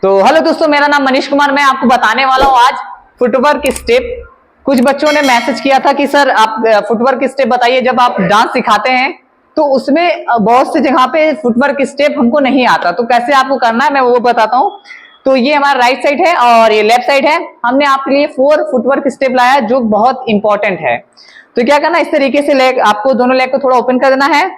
तो हेलो दोस्तों, मेरा नाम मनीष कुमार। मैं आपको बताने वाला हूँ आज फुटवर्क स्टेप। कुछ बच्चों ने मैसेज किया था कि सर आप फुटवर्क स्टेप बताइए, जब आप डांस सिखाते हैं तो उसमें बहुत सी जगह पे फुटवर्क स्टेप हमको नहीं आता, तो कैसे आपको करना है मैं वो बताता हूँ। तो ये हमारा राइट साइड है और ये लेफ्ट साइड है। हमने आपके लिए 4 फुटवर्क स्टेप लाया है जो बहुत इंपॉर्टेंट है। तो क्या करना, इस तरीके से लेग, आपको दोनों लेग को थोड़ा ओपन कर देना है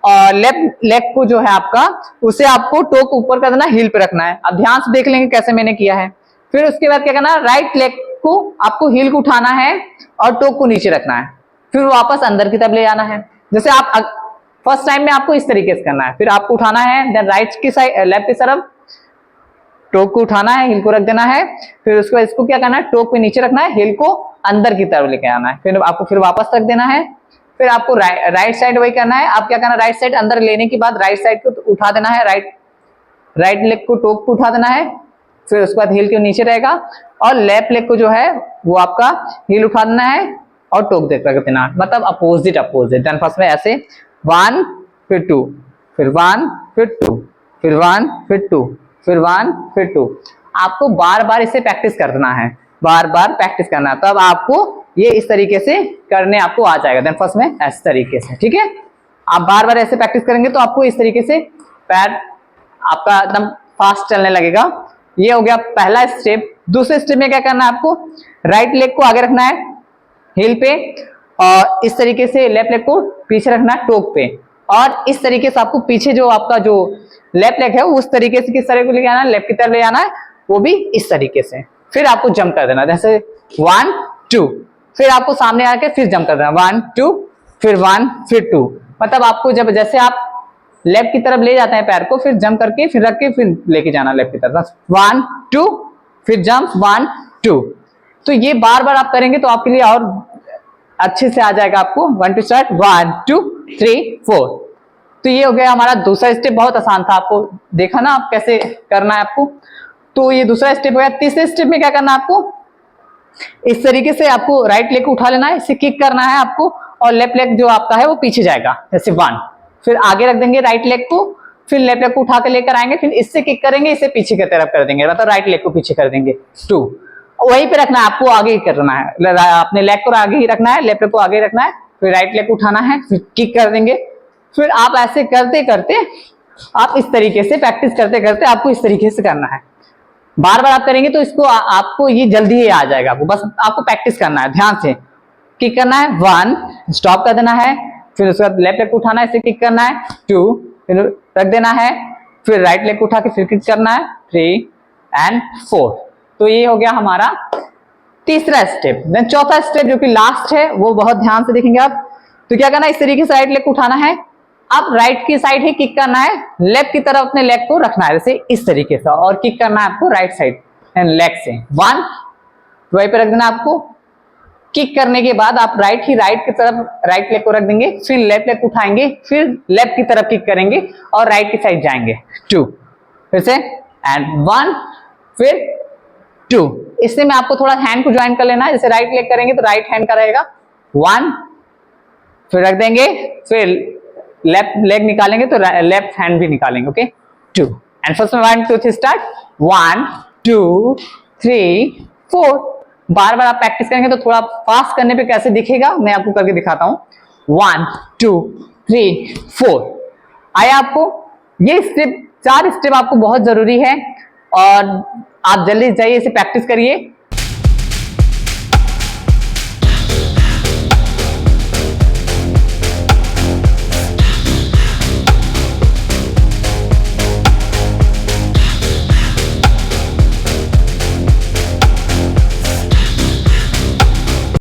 और लेफ्ट लेग को जो है आपका, उसे आपको टो को ऊपर कर देना, हील पे रखना है। अब ध्यान से देख लेंगे कैसे मैंने किया है। फिर उसके बाद क्या करना, राइट लेग को आपको हील को उठाना है और टो को नीचे रखना है। फिर वापस अंदर की तरफ ले जाना है। जैसे आप फर्स्ट टाइम में आपको इस तरीके से करना है, फिर आपको उठाना है, देन राइट की साइड, लेफ्ट की तरफ टो को उठाना है, हील को रख देना है। फिर उसके बाद इसको क्या करना है, टो को नीचे रखना है, हील को अंदर की तरफ लेके आना है। फिर आपको फिर वापस रख देना है। फिर आपको राइट साइड वही करना है। आप क्या करना, राइट साइड अंदर लेने के बाद राइट साइड को उठा देना है, राइट लेग को टोक को उठा देना है। फिर उसके बाद हील के नीचे रहेगा और लेफ्ट लेग को जो है वो आपका हील उठा देना है और टोक देकर देना, मतलब अपोजिट अपोजिट। देन फर्स्ट में ऐसे 1 फिर 2 फिर 1 फिर 2 फिर 1 फिर 2 फिर 1 फिर 2। आपको बार बार इसे प्रैक्टिस करना है, बार बार प्रैक्टिस करना है, तब आपको ये इस तरीके से करने आपको आ जाएगा। देन फर्स्ट में इस तरीके से, ठीक है। आप बार बार ऐसे प्रैक्टिस करेंगे तो आपको इस तरीके से पैर आपका एकदम फास्ट चलने लगेगा। ये हो गया पहला स्टेप। दूसरे स्टेप में क्या करना है, आपको राइट लेग को आगे रखना है हील पे और इस तरीके से लेफ्ट लेग को पीछे रखना है टोक पे, और इस तरीके से आपको पीछे जो आपका जो लेफ्ट लेग है उस तरीके से किस तरह को लेके आना है, लेफ्ट की तरफ ले आना है, वो भी इस तरीके से। फिर आपको जंप कर देना, जैसे 1 2, फिर आपको सामने आके फिर जंप कर देना 1 2 फिर 1 फिर 2। मतलब आपको जब जैसे आप लेफ्ट की तरफ ले जाते हैं पैर को, फिर जंप करके फिर रख के फिर लेके जाना लेफ्ट की तरफ, 1 2 फिर जंप 1 2। तो ये बार बार आप करेंगे तो आपके लिए और अच्छे से आ जाएगा। आपको 1 2 स्टार्ट 1 2 3 4। तो ये हो गया हमारा दूसरा स्टेप। बहुत आसान था, आपको देखा ना आप कैसे करना है आपको। तो ये दूसरा स्टेप हो गया। तीसरे स्टेप में क्या करना है, आपको इस तरीके से आपको राइट लेग को उठा लेना है, इसे किक करना है आपको, और लेफ्ट लेग जो आपका है वो पीछे जाएगा, जैसे 1। फिर आगे रख देंगे राइट लेग को, फिर लेफ्ट लेग को उठा के लेकर आएंगे, फिर इससे किक करेंगे, इसे पीछे की तरफ कर देंगे, मतलब राइट लेग को पीछे कर देंगे 2। वहीं पे रखना है आपको, आगे ही करना है, अपने लेग को आगे ही रखना है, लेफ्ट लेग को आगे रखना है, फिर राइट लेग को उठाना है, फिर किक कर देंगे। फिर आप ऐसे करते करते, आप इस तरीके से प्रैक्टिस करते करते आपको इस तरीके से करना है। बार बार आप करेंगे तो इसको आपको ये जल्दी ही आ जाएगा। आपको बस आपको प्रैक्टिस करना है, ध्यान से किक करना है 1, स्टॉप कर देना है, फिर उसके बाद लेफ्ट लेग को उठाना है, इसे किक करना है 2, फिर रख देना है, फिर राइट लेग को उठा के फिर किक करना है 3 एंड 4। तो ये हो गया हमारा तीसरा स्टेप। देन चौथा स्टेप जो कि लास्ट है, वो बहुत ध्यान से देखेंगे आप। तो क्या करना है, इस तरीके से राइट लेग को उठाना है, आप राइट की साइड ही किक करना है, लेफ्ट की तरफ अपने लेग को रखना है, जैसे इस तरीके से, और किक करना है आपको राइट साइड एंड लेग से 1, वहीं पे रख देना आपको। किक करने के बाद आप राइट की तरफ राइट लेग को रख देंगे, फिर लेफ्ट लेग को उठाएंगे, फिर लेफ्ट की तरफ किक करेंगे और राइट की साइड जाएंगे 2, फिर से एंड 1 फिर 2। इससे में आपको थोड़ा हैंड को ज्वाइन कर लेना है, जैसे राइट लेग करेंगे तो राइट हैंड का रहेगा 1, फिर रख देंगे, फिर लेफ्ट लेग निकालेंगे तो लेफ्ट हैंड भी निकालेंगे, ओके 2 एंड फर्स्ट में 1 2 3 स्टार्ट 1 2 3 4। बार बार आप प्रैक्टिस करेंगे तो थोड़ा फास्ट करने पे कैसे दिखेगा मैं आपको करके दिखाता हूं। 1 2 3 4 आया आपको। ये स्टेप 4 स्टेप आपको बहुत जरूरी है और आप जल्दी जाइए इसे प्रैक्टिस करिए।